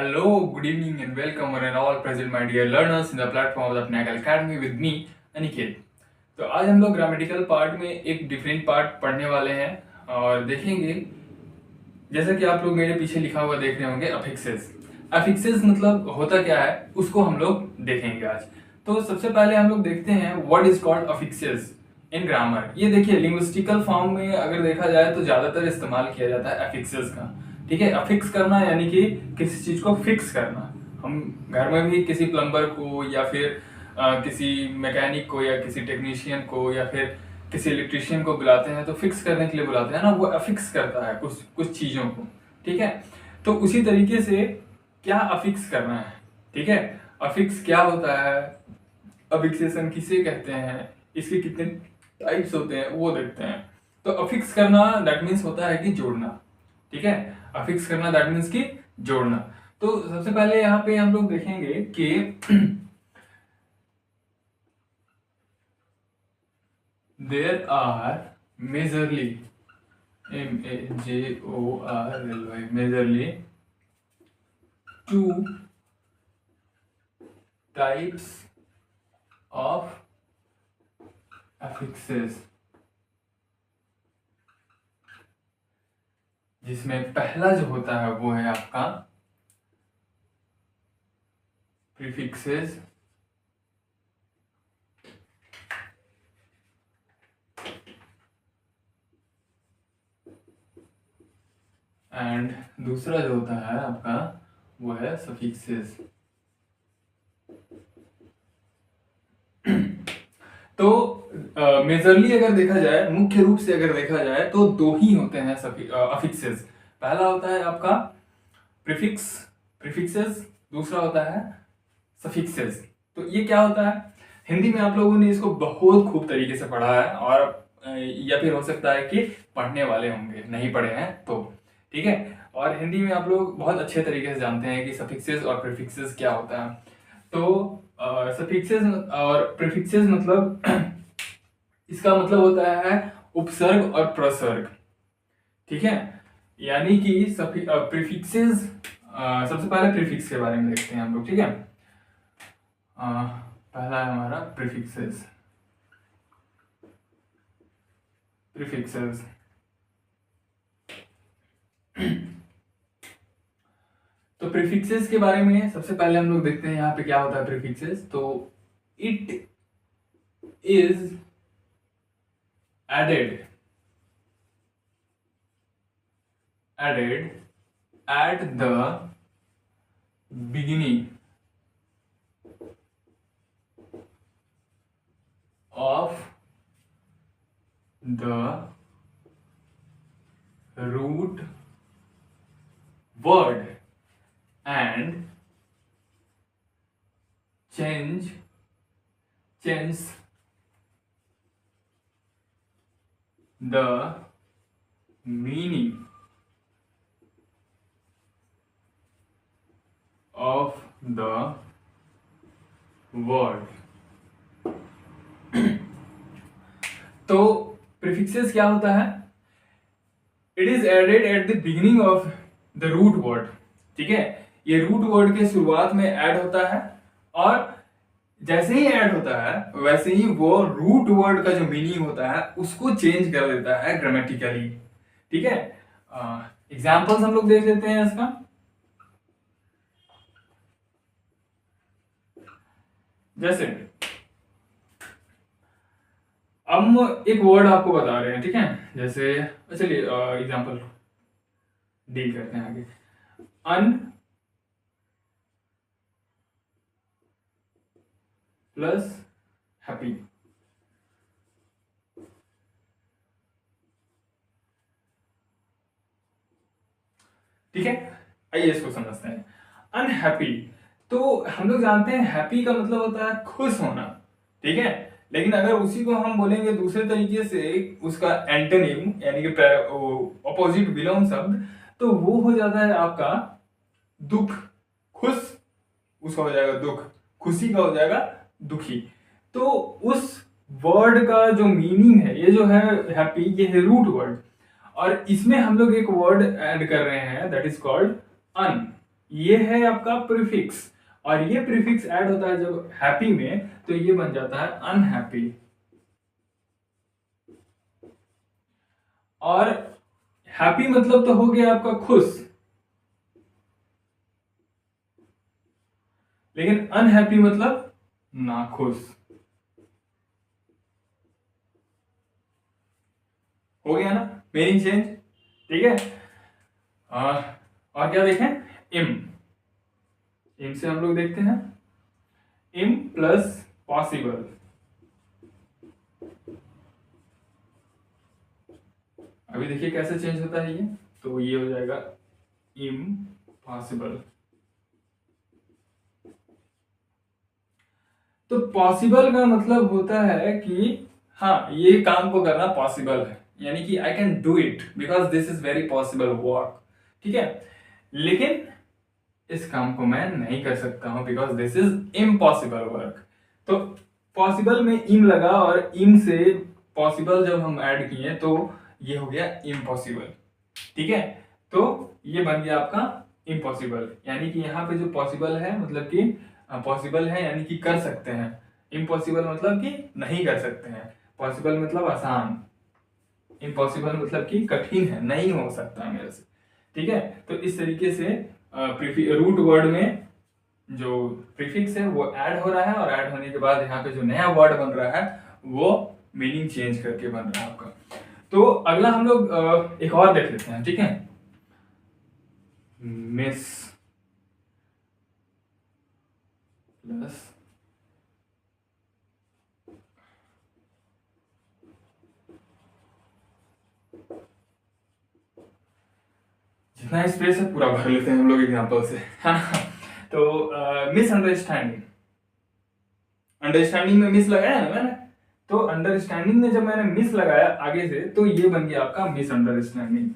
Hello, good evening, and welcome one and all present, my dear learners, in the platform of the Pinnacle Academy with me, Aniket. तो आज हम लोग grammatical part में एक different part पढ़ने वाले हैं और देखेंगे, जैसा कि आप लोग मेरे पीछे लिखा हुआ देख रहे होंगे, अफिक्सेस। अफिक्सेस मतलब होता क्या है, उसको हम लोग देखेंगे आज। तो सबसे पहले हम लोग देखते हैं what is called affixes in grammar. ये देखिए, लिंग्विस्टिकल फॉर्म में अगर देखा जाए तो ज्यादातर इस्तेमाल किया जाता है अफिक्सेस का। ठीक है, अफिक्स करना यानी कि किसी चीज को फिक्स करना। हम घर में भी किसी प्लम्बर को या फिर किसी मैकेनिक को या किसी टेक्नीशियन को या फिर किसी इलेक्ट्रिशियन को बुलाते हैं तो फिक्स करने के लिए बुलाते हैं ना, वो अफिक्स करता है कुछ कुछ चीजों को। ठीक है, तो उसी तरीके से क्या अफिक्स करना है। ठीक है, अफिक्स क्या होता है, अफिक्सेशन किसे कहते हैं, इसके कितने टाइप्स होते हैं वो देखते हैं। तो अफिक्स करना दैट मीन्स होता है कि जोड़ना। ठीक है, अफिक्स करना दैट मीन्स कि जोड़ना। तो सबसे पहले यहाँ पे हम लोग देखेंगे कि there are majorly majorly majorly two types of affixes, जिसमें पहला जो होता है वो है आपका प्रीफिक्सेस एंड दूसरा जो होता है आपका वो है सफिक्सेस। तो मेजरली अगर देखा जाए, मुख्य रूप से अगर देखा जाए तो दो ही होते हैं अफिक्सेस। पहला होता है आपका प्रीफिक्सेस, दूसरा होता है सफिक्सेस। तो ये क्या होता है, हिंदी में आप लोगों ने इसको बहुत खूब तरीके से पढ़ा है और या फिर हो सकता है कि पढ़ने वाले होंगे, नहीं पढ़े हैं तो। ठीक है, और हिंदी में आप लोग बहुत अच्छे तरीके से जानते हैं कि सफिक्सेस और प्रीफिक्सेस क्या होता है। तो सफिक्सेस और प्रीफिक्सेस मतलब इसका मतलब होता है उपसर्ग और प्रसर्ग। ठीक है, यानी कि प्रीफिक्सेस, सबसे पहले प्रीफिक्स के बारे में देखते हैं हम लोग। ठीक है, पहला है हमारा प्रीफिक्सेस। तो प्रीफिक्सेस के बारे में सबसे पहले हम लोग देखते हैं यहाँ पे क्या होता है प्रीफिक्सेस। तो it is added at the beginning of the root word and change the meaning of the word। तो प्रीफिक्सेस क्या होता है, it is added at the beginning of the root word. ठीक है, ये रूट वर्ड के शुरुआत में ऐड होता है और जैसे ही ऐड होता है वैसे ही वो रूट वर्ड का जो मीनिंग होता है उसको चेंज कर देता है ग्रामेटिकली। ठीक है, एग्जाम्पल्स हम लोग देख लेते हैं इसका। जैसे हम एक वर्ड आपको बता रहे हैं, ठीक है, जैसे चलिए एग्जाम्पल डील करते हैं आगे। अन प्लस हैप्पी। ठीक है, आइए इसको समझते हैं। अनहैप्पी, तो हम लोग जानते हैं हैप्पी का मतलब होता है खुश होना। ठीक है, लेकिन अगर उसी को हम बोलेंगे दूसरे तरीके से, उसका एंटोनिम यानी कि ऑपोजिट विलोम शब्द, तो वो हो जाता है आपका दुख। खुश उसका हो जाएगा दुख, खुशी का हो जाएगा दुखी। तो उस वर्ड का जो मीनिंग है, ये जो है हैप्पी, ये है रूट वर्ड और इसमें हम लोग एक वर्ड ऐड कर रहे हैं दैट इज कॉल्ड अन। ये है आपका प्रीफिक्स, और ये प्रीफिक्स ऐड होता है जब हैप्पी में, तो ये बन जाता है अनहैप्पी। और हैप्पी मतलब तो हो गया आपका खुश, लेकिन अनहैप्पी मतलब नाखुश। हो गया ना मीनिंग चेंज, ठीक है। और क्या देखें, इम, इम से हम लोग देखते हैं इम प्लस पॉसिबल। अभी देखिए कैसे चेंज होता है ये, तो ये हो जाएगा इम्पॉसिबल। तो पॉसिबल का मतलब होता है कि हाँ ये काम को करना पॉसिबल है, यानी कि I can do it because this is very possible work, ठीक है। लेकिन इस काम को मैं नहीं कर सकता हूं because this is impossible work. तो पॉसिबल में इम लगा, और इम से पॉसिबल जब हम ऐड किए तो ये हो गया इम्पॉसिबल, ठीक है। तो ये बन गया आपका इम्पॉसिबल, यानी कि यहाँ पे जो पॉसिबल है मतलब कि पॉसिबल है यानी कि कर सकते हैं, इम्पॉसिबल मतलब कि नहीं कर सकते हैं, पॉसिबल मतलब आसान, इम्पॉसिबल मतलब कि कठिन है, नहीं हो सकता मेरे से, ठीक है। तो इस तरीके से रूट वर्ड में जो प्रीफिक्स है वो ऐड हो रहा है, और ऐड होने के बाद यहाँ पे जो नया वर्ड बन रहा है वो मीनिंग चेंज करके बन रहा है आपका। तो अगला हम लोग एक और देख लेते हैं, ठीक है। मिस प्लस जितना स्पेस है पूरा भर लेते हैं हम लोग एग्जांपल से, है ना। तो मिसअंडरस्टैंडिंग, अंडरस्टैंडिंग में मिस लगाया ना मैंने, तो अंडरस्टैंडिंग में जब मैंने मिस लगाया आगे से, तो ये बन गया आपका मिसअंडरस्टैंडिंग।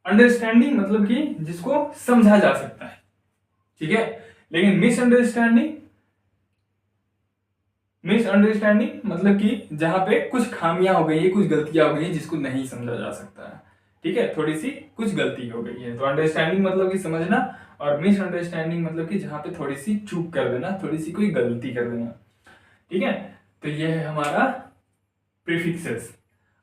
अंडरस्टैंडिंग मतलब कि जिसको समझा जा सकता है, ठीक है। लेकिन मिसअंडरस्टैंडिंग, मिसअंडरस्टैंडिंग मतलब कि जहां पे कुछ खामियां हो गई है, कुछ गलतियां हो गई है जिसको नहीं समझा जा सकता है, ठीक है, थोड़ी सी कुछ गलती हो गई है। तो अंडरस्टैंडिंग मतलब कि समझना, और मिसअंडरस्टैंडिंग मतलब कि जहां पे थोड़ी सी चूक कर देना, थोड़ी सी कोई गलती कर देना, ठीक है। तो ये है हमारा प्रीफिक्सेस।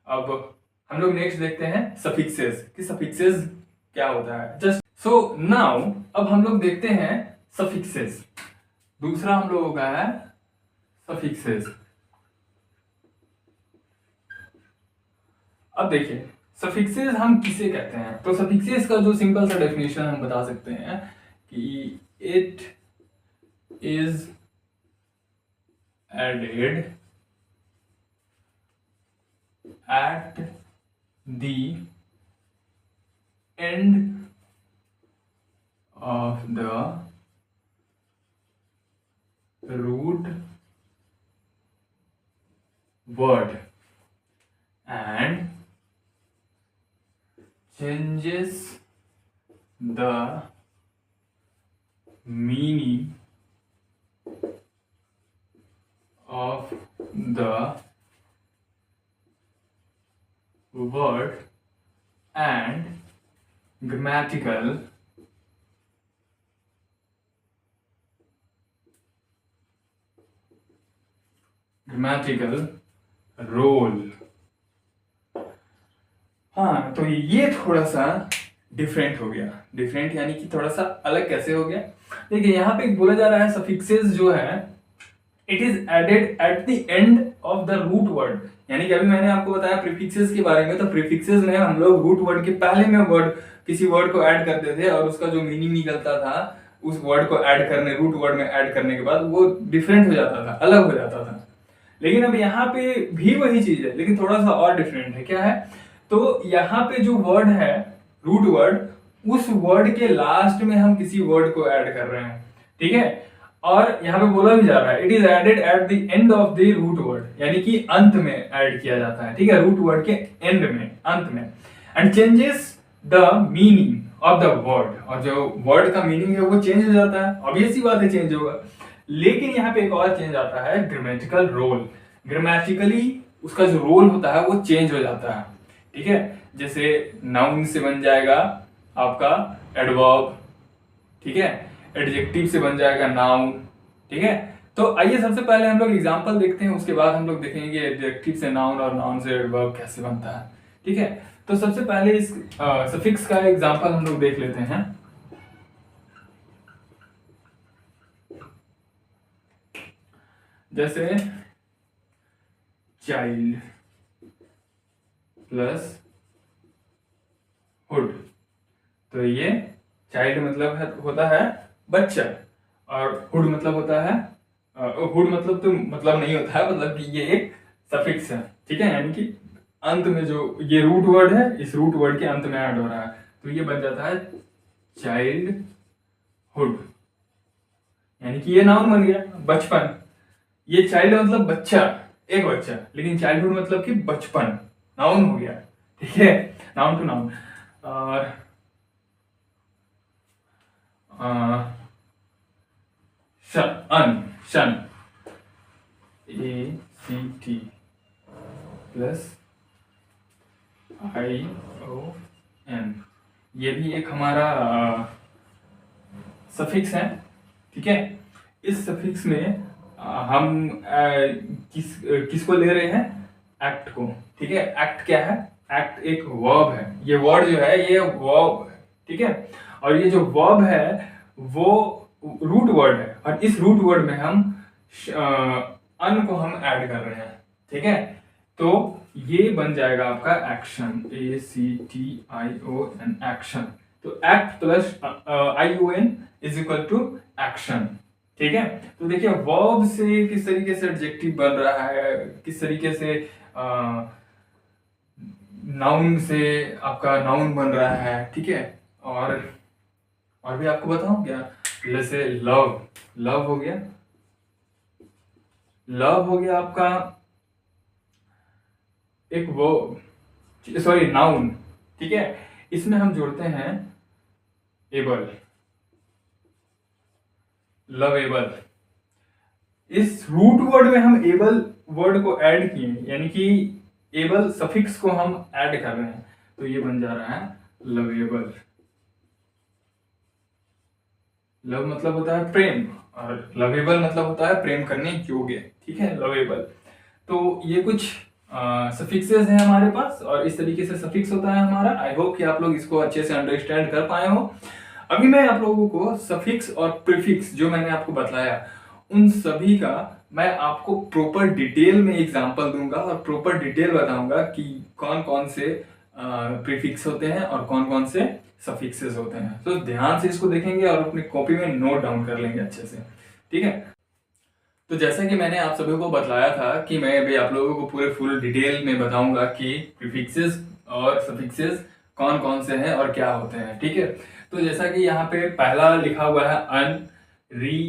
अब हम लोग नेक्स्ट देखते हैं सफिक्सेस, कि सफिक्सेस क्या होता है। जस्ट सो नाउ अब हम लोग देखते हैं सफिक्सेस। दूसरा हम लोगों का है सफिक्सेस। अब देखिए सफिक्सेस हम किसे कहते हैं, तो सफिक्सेस का जो सिंपल सा डेफिनेशन हम बता सकते हैं कि it is added at the end of the root word and changes the meaning of the word and grammatical role. हाँ तो ये थोड़ा सा डिफरेंट हो गया, डिफरेंट यानी कि थोड़ा सा अलग कैसे हो गया। देखिए यहाँ पे बोला जा रहा है सफिक्सेस जो है it is added at the end of the root word, यानी कि अभी मैंने आपको बताया प्रीफिक्सेस के बारे में, तो प्रीफिक्सेस में हम लोग रूट वर्ड के पहले में वर्ड किसी वर्ड को ऐड करते थे, और उसका जो मीनिंग निकलता था उस वर्ड को ऐड करने, रूट वर्ड में ऐड करने के बाद वो डिफरेंट हो जाता था, अलग हो जाता था। लेकिन अब यहाँ पे भी वही चीज है, लेकिन थोड़ा सा और डिफरेंट है। क्या है, तो यहाँ पे जो वर्ड है रूट वर्ड, उस वर्ड के लास्ट में हम किसी वर्ड को ऐड कर रहे हैं, ठीक है। और यहाँ पे बोला भी जा रहा है it is added at the end of the root word, यानी कि अंत में ऐड किया जाता है, ठीक है, रूट वर्ड के एंड में, अंत में। And changes the meaning of the word, और जो वर्ड का मीनिंग है वो चेंज हो जाता है, ऑब्वियस सी बात है चेंज होगा। लेकिन यहाँ पे एक और चेंज आता है ग्रामेटिकल रोल। ग्रामेटिकली उसका जो रोल होता है वो चेंज हो जाता है। ठीक है, जैसे नाउन से बन जाएगा आपका एडवर्ब, ठीक है, एडजेक्टिव से बन जाएगा नाउन। ठीक है, तो आइए सबसे पहले हम लोग एग्जांपल देखते हैं, उसके बाद हम लोग देखेंगे एडजेक्टिव से नाउन और नाउन से एडवर्ब कैसे बनता है। ठीक है, तो सबसे पहले इस सफिक्स का एग्जांपल हम लोग देख लेते हैं। जैसे चाइल्ड प्लस हुड, तो ये चाइल्ड मतलब होता है बच्चा, और हुड मतलब होता है हुड मतलब तो मतलब नहीं होता है, मतलब कि ये एक सफिक्स है। ठीक है, यानी कि अंत में जो ये रूट वर्ड है, इस रूट वर्ड के अंत में ऐड हो रहा है, तो ये बन जाता है चाइल्ड हुड, यानी कि ये नाउन बन गया बचपन। ये चाइल्ड मतलब बच्चा, एक बच्चा, लेकिन चाइल्डहुड मतलब कि बचपन, नाउन हो गया। ठीक है, नाउन टू नाउन। और शन, ACT प्लस ION, ये भी एक हमारा सफिक्स है। ठीक है, इस सफिक्स में हम किसको ले रहे हैं, एक्ट को। ठीक है, एक्ट क्या है, एक्ट एक वर्ब है, ये वर्ड जो है ये वर्ब है। ठीक है, और ये जो वर्ब है वो रूट वर्ड है, और इस रूट वर्ड में हम अन को हम ऐड कर रहे हैं। ठीक है, तो ये बन जाएगा आपका एक्शन, ACTION, एक्शन। तो act plus ION is equal to action. ठीक है, तो देखिए वर्ब से किस तरीके से एडजेक्टिव बन रहा है, किस तरीके से नाउन से आपका नाउन बन रहा है। ठीक है, और भी आपको बताऊं क्या, जैसे लव, लव हो गया, लव हो गया आपका एक वो सॉरी नाउन। ठीक है, इसमें हम जोड़ते हैं एबल, लव एबल। इस रूट वर्ड में हम एबल वर्ड को ऐड किए, यानी कि एबल सफिक्स को हम ऐड कर रहे हैं, तो ये बन जा रहा है लवेबल। लव मतलब होता है प्रेम, और लवेबल मतलब होता है प्रेम करने योग्य। ठीक है, लवेबल। तो ये कुछ सफिक्सेस हैं हमारे पास, और इस तरीके से सफिक्स होता है हमारा। आई होप कि आप लोग इसको अच्छे से अंडरस्टैंड कर पाए हो। अभी मैं आप लोगों को सफिक्स और प्रीफिक्स जो मैंने आपको बताया, उन सभी का मैं आपको प्रॉपर डिटेल में एग्जांपल दूंगा, और प्रॉपर डिटेल बताऊंगा कि कौन कौन से प्रीफिक्स होते हैं और कौन कौन से सफिक्सेस होते हैं। तो ध्यान से इसको देखेंगे और अपनी कॉपी में नोट डाउन कर लेंगे अच्छे से। ठीक है, तो जैसा कि मैंने आप सभी को बतलाया था कि मैं अभी आप लोगों को पूरे फुल डिटेल में बताऊंगा कि प्रीफिक्सेस और सफिक्सेस कौन कौन से हैं और क्या होते हैं। ठीक है, तो जैसा कि यहाँ पे पहला लिखा हुआ है अन, re,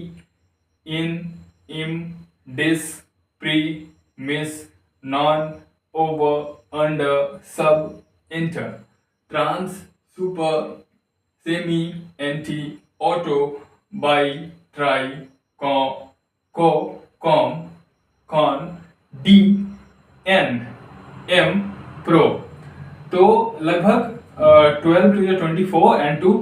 in, im, dis, pre, mis, non, over, under, sub, inter, trans, super, semi, anti, auto, bi, tri, co, com, con, de, en, em, pro. तो लगभग 12 टू 24 एंड टू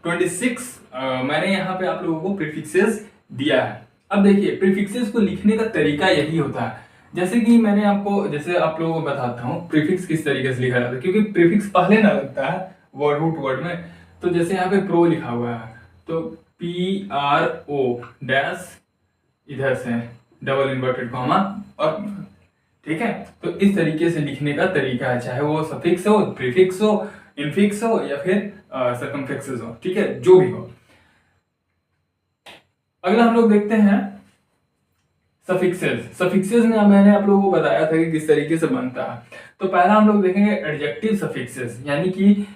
26 मैंने यहाँ पे आप लोगों को प्रीफिक्सेस दिया है। अब देखिए प्रीफिक्सेस को लिखने का तरीका यही होता है, जैसे कि मैंने आपको, जैसे आप लोगों को बताता हूँ प्रीफिक्स किस तरीके से लिखा जाता है, क्योंकि प्रीफिक्स पहले ना लगता है वर्ड रूट वर्ड में। तो जैसे यहाँ पे प्रो लिखा हुआ है, तो PRO डैश, इधर से डबल इन्वर्टेड कॉमा और, ठीक है, तो इस तरीके से लिखने का तरीका है, चाहे वो सफिक्स हो, प्रीफिक्स हो, इनफिक्स हो, या फिर सरकमफ्लेक्सेस हो। ठीक है, जो भी हो। अगला हम लोग देखते हैं सफिक्सेस। सफिक्सेस में मैंने आप लोगों को बताया था कि किस तरीके से बनता है। तो पहला हम लोग देखेंगे एडजेक्टिव सफिक्सेस, यानी कि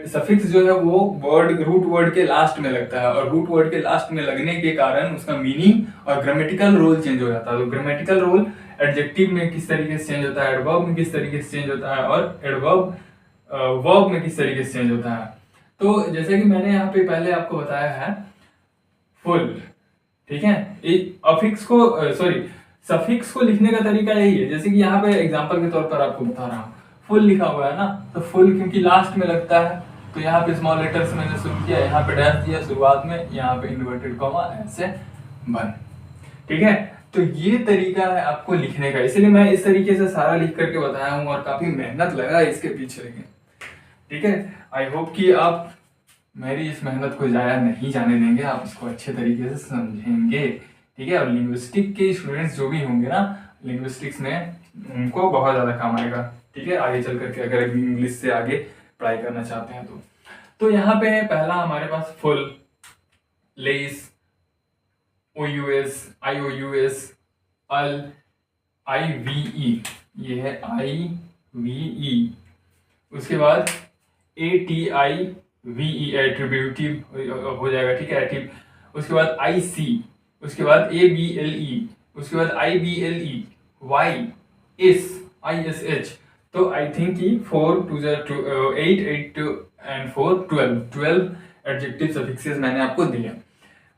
सफिक्स जो है वो वर्ड रूट वर्ड के लास्ट में लगता है, और रूट वर्ड के लास्ट में लगने के कारण उसका मीनिंग और ग्रामेटिकल रोल चेंज हो जाता है। तो ग्रामेटिकल रोल एडजेक्टिव में किस तरीके से चेंज होता है, एडवर्ब में किस तरीके से चेंज होता है, और एडवर्ब वर्ब में किस तरीके से चेंज होता है। तो जैसे कि मैंने यहाँ पे पहले आपको बताया है फुल, ठीक है, अफिक्स को सॉरी सफिक्स को लिखने का तरीका यही है, जैसे कि यहाँ पे एग्जांपल के तौर पर आपको बता रहा हूँ, फुल लिखा हुआ है ना, तो फुल क्योंकि लास्ट में लगता है तो यहाँ पे स्मॉल लेटर से मैंने शुरू किया, यहाँ पे डैश दिया शुरुआत में, यहाँ पे इन्वर्टेड कॉमा ऐसे बन। ठीक है, तो ये तरीका है आपको लिखने का, इसलिए मैं इस तरीके से सारा लिख करके बताया हूँ और काफी मेहनत लगा इसके पीछे लेकिन। ठीक है, आई होप कि आप मेरी इस मेहनत को जाया नहीं जाने देंगे, आप इसको अच्छे तरीके से समझेंगे। ठीक है, और लिंग्विस्टिक के स्टूडेंट्स जो भी होंगे ना लिंग्विस्टिक्स में, उनको बहुत ज़्यादा काम आएगा। ठीक है, आगे चल करके अगर इंग्लिश से आगे पढ़ाई करना चाहते हैं तो यहाँ पे पहला हमारे पास फुल, लेस, OUS, IOUS, अल, IVE, ये है IVE। उसके बाद ATIVE एट्रीब्यूटिव हो जाएगा। ठीक है, एट्रीब। उसके बाद IC, उसके बाद ABLE, उसके बाद IBLE, ISH। तो आई थिंक कि 4 2 8 8 एंड 4 12 एडजेक्टिव सफिक्सेस मैंने आपको दिए।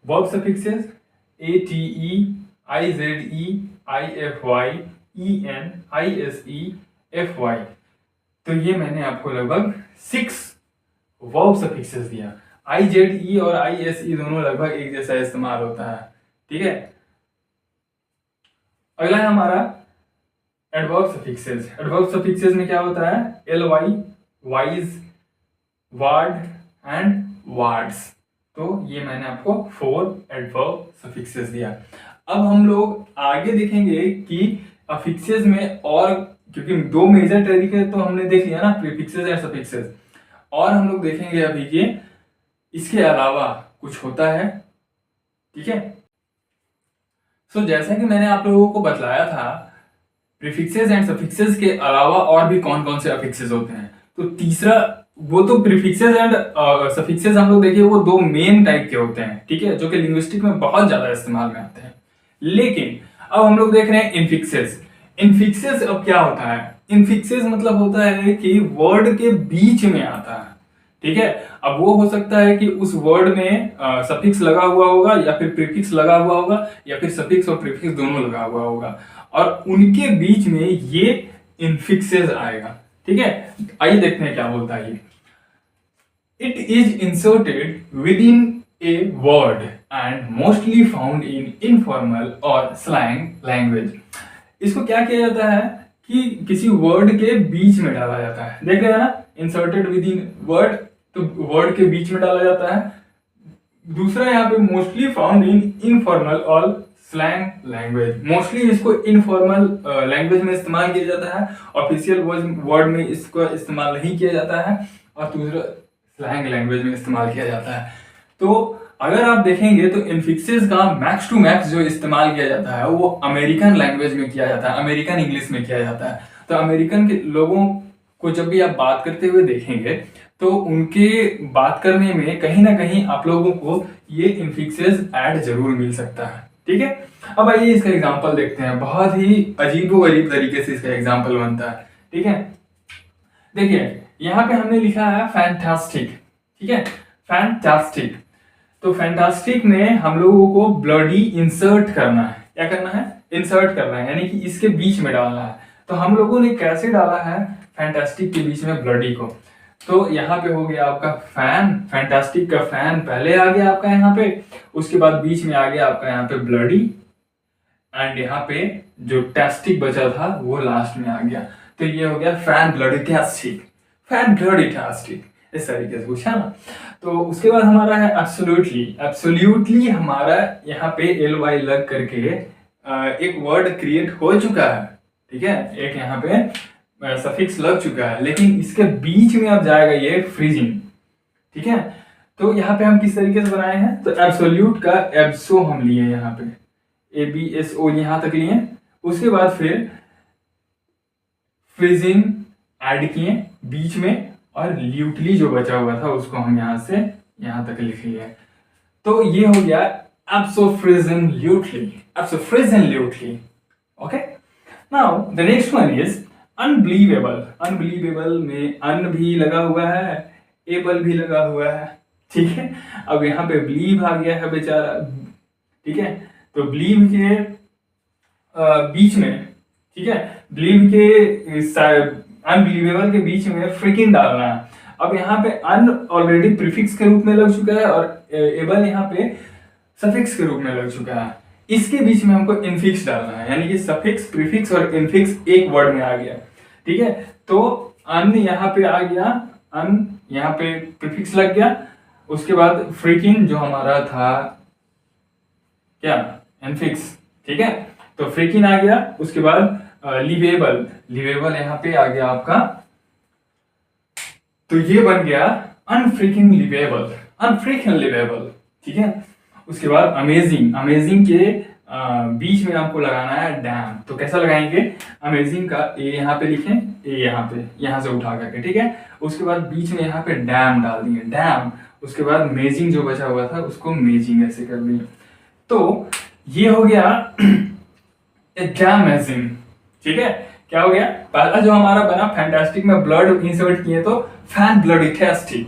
Verb suffixes ATE, IZE, IFY, EN, ISE, FY। तो ये मैंने आपको लगभग 6 वर्ब सफिक्सेस दिया। IZE और ISE दोनों लगभग एक जैसा इस्तेमाल होता है। ठीक है, अगला है हमारा एडवर्ब सफिक्सेस। एडवर्ब सफिक्सेस में क्या होता है? LY, wise, ward and wards. तो ये मैंने आपको 4 एडवर्ब सफिक्सेस दिया। अब हम लोग आगे देखेंगे कि अफिक्सेस में, और क्योंकि 2 मेजर तरीके तो हमने देख लिया ना, प्रीफिक्सेस एंड सफिक्सेस, और हम लोग देखेंगे अभी कि इसके अलावा कुछ होता है। ठीक है, सो जैसा कि मैंने आप लोगों को बतलाया था, प्रीफिक्सेस एंड सफिक्सेस के अलावा और भी कौन कौन से अफिक्सेस होते हैं। तो तीसरा, वो तो प्रीफिक्सेस एंड सफिक्सेस हम लोग देखिए वो 2 मेन टाइप के होते हैं। ठीक है, जो कि लिंग्विस्टिक में बहुत ज्यादा इस्तेमाल में आते हैं। लेकिन अब हम लोग देख रहे हैं इनफिक्सेस। इनफिक्सेस अब क्या होता है? इनफिक्सेस मतलब होता है कि वर्ड के बीच में आता है। ठीक है, अब वो हो सकता है कि उस वर्ड में सफिक्स लगा हुआ होगा, या फिर प्रीफिक्स लगा हुआ होगा, या फिर सफिक्स और प्रीफिक्स दोनों लगा हुआ होगा, और उनके बीच में ये इनफिक्सेस आएगा। ठीक है, आइए देखते हैं क्या बोलता है ये। It is inserted with in a word and mostly found in informal और स्लैंग लैंग्वेज। इसको क्या किया जाता है कि किसी वर्ड के बीच में डाला जाता है। देख रहे हैं ना, इंसर्टेड विद इन वर्ड, तो वर्ड के बीच में डाला जाता है। दूसरा यहाँ पे मोस्टली फाउंड इन इनफॉर्मल और स्लैंग लैंग्वेज। मोस्टली इसको इनफॉर्मल लैंग्वेज में इस्तेमाल किया जाता है, ऑफिशियल वर्ड में इसको इस्तेमाल नहीं किया जाता है, और दूसरा स्लैंग लैंग्वेज में इस्तेमाल किया जाता है। तो अगर आप देखेंगे तो इनफिक्सेस का मैक्स टू मैक्स जो इस्तेमाल किया जाता है वो अमेरिकन लैंग्वेज में किया जाता है, अमेरिकन इंग्लिश में किया जाता है। तो अमेरिकन के लोगों को जब भी आप बात करते हुए देखेंगे तो उनके बात करने में कहीं ना कहीं आप लोगों को ये इनफिक्सेस ऐड जरूर मिल सकता है। ठीक है, अब आइए इसका एग्जांपल देखते हैं। बहुत ही अजीबोगरीब तरीके से इसका एग्जांपल बनता है। ठीक है, देखिए यहाँ पे हमने लिखा है फैंटास्टिक। ठीक है, फैंटास्टिक। तो फैंटास्टिक में हम लोगों को ब्लडी इंसर्ट करना है। क्या करना है? इंसर्ट करना है, यानी कि इसके बीच में डालना है। तो हम लोगों ने कैसे डाला है फैंटास्टिक के बीच में ब्लडी को? तो यहाँ पे हो गया आपका फैन, फैंटास्टिक का फैन पहले आ गया आपका यहाँ पे, उसके बाद बीच में आ गया आपका यहाँ पे ब्लडी, एंड यहाँ पे जो टेस्टिक बचा था वो लास्ट में आ गया। तो ये हो गया फैन ब्लडी टेस्टिक, फैन ब्लडी टेस्टिक, इस तरीके से पूछा ना। तो उसके बाद हमारा है एब्सोल्युटली। एब्सोल्युटली हमारा यहाँ पे LY लग करके एक वर्ड क्रिएट हो चुका है। ठीक है, एक यहाँ पे सफिक्स लग चुका है, लेकिन इसके बीच में अब जाएगा ये फ्रीजिंग। ठीक है, तो यहाँ पे हम किस तरीके से बनाए हैं? तो एब्सोल्यूट का एब्सो हम लिए यहाँ पे, ABSO यहाँ तक लिए। उसके बाद फिर फ्रीजिंग ऐड किए बीच में, और ल्यूटली जो बचा हुआ था उसको हम यहाँ से यहाँ तक लिख लिए। तो ये हो गया absofrigginlutely, absofrigginlutely. Okay, now the next one is unbelievable. Unbelievable में अन भी लगा हुआ है, एबल भी लगा हुआ है। ठीक है, अब यहाँ पे बिलीव आ गया है बेचारा। ठीक है, तो बिलीव के बीच में, ठीक है, बिलीव के अनबिलीवेबल के बीच में फ्रिकिंग डालना है। अब यहाँ पे अन ऑलरेडी प्रीफिक्स के रूप में लग चुका है और एबल यहाँ पे सफिक्स के रूप में लग चुका है। इसके बीच में हमको इनफिक्स डालना है, यानी कि सफिक्स, प्रीफिक्स और इनफिक्स एक वर्ड में आ गया, ठीक है। तो अन यहाँ पे आ गया, अन यहाँ पे प्रीफिक्स लग गया, उसके बाद फ्रिकिंग जो हमारा था क्या, इनफिक्स, ठीक है। तो फ्रिकिंग आ गया, उसके बाद लिवेबल, लिवेबल यहाँ पे आ गया आपका, तो ये बन गया अनफ्रीकिंग लिवेबल, अनफ्रीकिंग लिवेबल, ठीक है। उसके बाद अमेजिंग, अमेजिंग के बीच में आपको लगाना है डैम। तो कैसा लगाएंगे, अमेजिंग का ए यहाँ पे लिखें, ए यहाँ पे, यहाँ से उठा करके, ठीक है। उसके बाद बीच में यहाँ पे डैम डाल दिए, डैम। उसके बाद मेजिंग जो बचा हुआ था उसको मेजिंग ऐसे कर दिए। तो ये हो गया डैमेजिंग, ठीक है। क्या हो गया, पहला जो हमारा बना फैंटास्टिक में ब्लड इंसर्ट किए तो फैन ब्लडिटेस्टिक,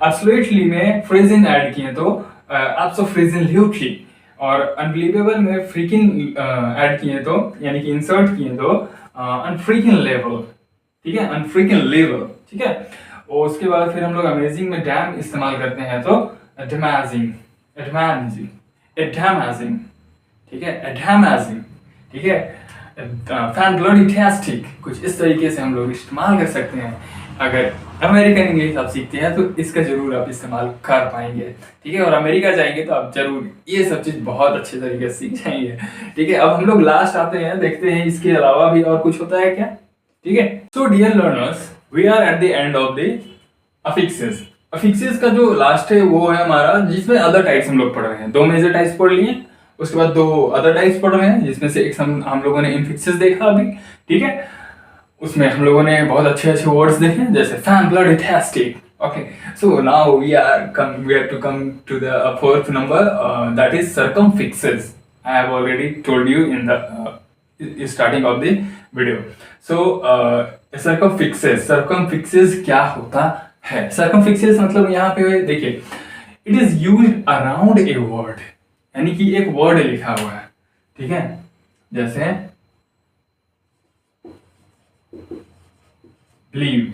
एब्सोल्युटली में फ्रीजिंग ऐड किए तो एब्सोफ्रीजिंग, और अनबिलीवेबल में फ्रीकिंग ऐड किए तो, यानी कि इंसर्ट किए तो अनफ्रीकिंग लेवल, ठीक है, अनफ्रीकिंग लेवल, ठीक है। और उसके बाद फिर हम लोग अमेजिंग में डैम इस्तेमाल करते हैं तो एडमाजिंग, एडमाजिंग, एडमाजिंग, ठीक है, एडमाजिंग, ठीक है। फैन ब्लडिटेस्टिक, कुछ इस तरीके से हम लोग इस्तेमाल कर सकते हैं। अगर अमेरिकन इंग्लिश आप सीखते हैं तो इसका जरूर आप इस्तेमाल कर पाएंगे, ठीक है। और अमेरिका जाएंगे तो आप जरूर ये सब चीज बहुत अच्छे तरीके से सीख जाएंगे, ठीक है। अब हम लोग लास्ट आते हैं, देखते हैं इसके अलावा भी और कुछ होता है क्या, ठीक है। So dear learners, we are at the end of the affixes. Affixes का जो लास्ट है वो है हमारा, जिसमें अदर टाइप्स हम लोग पढ़ रहे हैं। दो मेजर टाइप्स पढ़ लिए, उसके बाद दो अदर टाइप्स पढ़ रहे हैं, जिसमें से एक हम लोगों ने इनफिक्सेस देखा अभी, ठीक है। उसमें हम लोगों ने बहुत अच्छे अच्छे वर्ड्स देखे, जैसे fan bloodytastic, okay. So now we have to come to the fourth number, that is circumfixes. I have already told you in the starting of the video. So circumfixes, circumfixes क्या होता है? Circumfixes मतलब यहाँ पे देखिए, it is used around a word, यानी कि एक वर्ड लिखा हुआ है, ठीक है, जैसे बिलीव,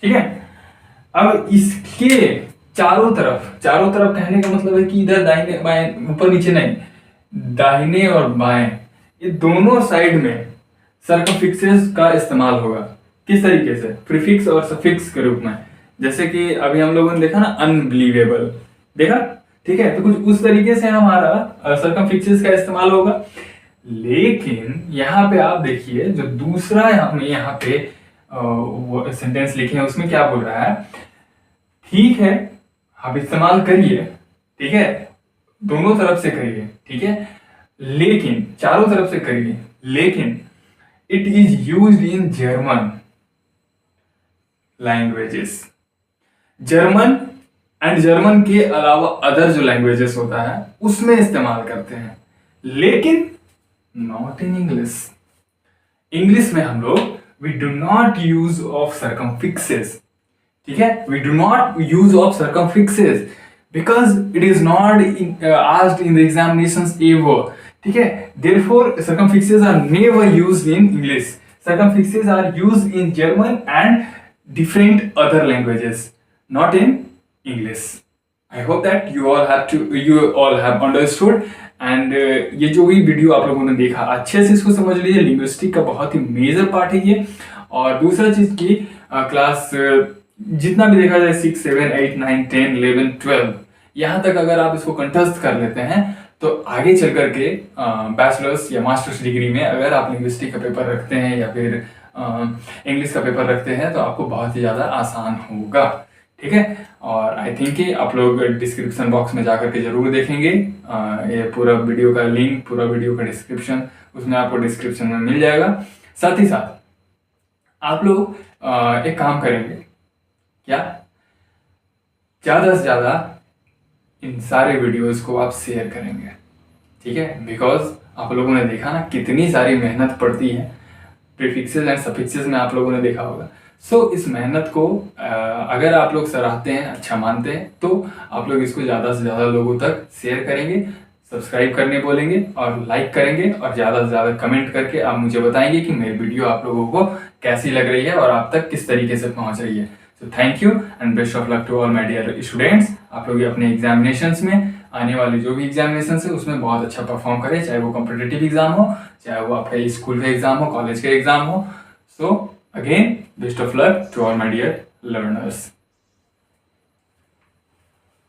ठीक है। अब इसके चारों तरफ, चारों तरफ कहने का मतलब है कि इधर दाहिने बाएं, ऊपर नीचे नहीं, दाहिने और बाएं, ये दोनों साइड में सर्कमफिक्सेस का इस्तेमाल होगा। किस तरीके से? प्रीफिक्स और सफिक्स के रूप में। जैसे कि अभी हम लोगों ने देखा ना, अनबिलीवेबल, देखा, ठीक है। तो कुछ उस तरीके से हमारा सर्कमफिक्सेस का इस्तेमाल होगा। लेकिन यहाँ पे आप देखिए, जो दूसरा हमें यहाँ पे सेंटेंस लिखे हैं उसमें क्या बोल रहा है, ठीक है आप इस्तेमाल करिए, ठीक है, दोनों तरफ से करिए, ठीक है, लेकिन चारों तरफ से करिए, लेकिन it is used in German languages. German and German के अलावा अदर जो लैंग्वेजेस होता है उसमें इस्तेमाल करते हैं, लेकिन नॉट इन इंग्लिश। इंग्लिश में हम लोग we do not use of circumfixes, ठीक है, we do not use of circumfixes because it is not asked in the examinations ever, ठीक है। therefore circumfixes are never used in English. Circumfixes are used in German and different other languages, not in English. I hope that you all have understood. And ये जो भी video आप लोगों ने देखा, अच्छे से इसको समझ लीजिए, लिंग्विस्टिक का बहुत ही मेजर पार्ट है ये। और दूसरा चीज की क्लास जितना भी देखा जाए 6, 7, 8, 9, 10, 11, 12 यहाँ तक अगर आप इसको कंठस्थ कर लेते हैं तो आगे चल करके बैचलर्स या मास्टर्स डिग्री में अगर आप लिंग्विस्टिक का पेपर रखते हैं या फिर इंग्लिश का पेपर रखते हैं तो आपको बहुत ही ज़्यादा आसान होगा, ठीक है। और आई थिंक कि आप लोग डिस्क्रिप्शन बॉक्स में जाकर के जरूर देखेंगे, ये पूरा वीडियो का लिंक, पूरा वीडियो का डिस्क्रिप्शन उसमें आपको डिस्क्रिप्शन में मिल जाएगा। साथ ही साथ आप लोग एक काम करेंगे, क्या, ज़्यादा से ज़्यादा इन सारे वीडियोस को आप शेयर करेंगे, ठीक है, बिकॉज आप लोगों ने देखा ना कितनी सारी मेहनत पड़ती है, प्रीफिक्सेस एंड सफिक्सेस में आप लोगों ने देखा होगा। सो इस मेहनत को अगर आप लोग सराहते हैं, अच्छा मानते हैं, तो आप लोग इसको ज़्यादा से ज़्यादा लोगों तक शेयर करेंगे। सब्सक्राइब करने बोलेंगे और लाइक करेंगे और ज़्यादा से ज़्यादा कमेंट करके आप मुझे बताएंगे कि मेरी वीडियो आप लोगों को कैसी लग रही है और आप तक किस तरीके से पहुंच रही है। So thank you and best of luck to all my dear students. आप लोग अपने एग्जामिनेशंस में, आने वाले जो भी एग्जामिनेशन है उसमें बहुत अच्छा परफॉर्म करें, चाहे वो कॉम्पिटिटिव एग्जाम हो, चाहे वो आपका स्कूल का एग्जाम हो, कॉलेज का एग्जाम हो। So again best of luck to all my dear learners.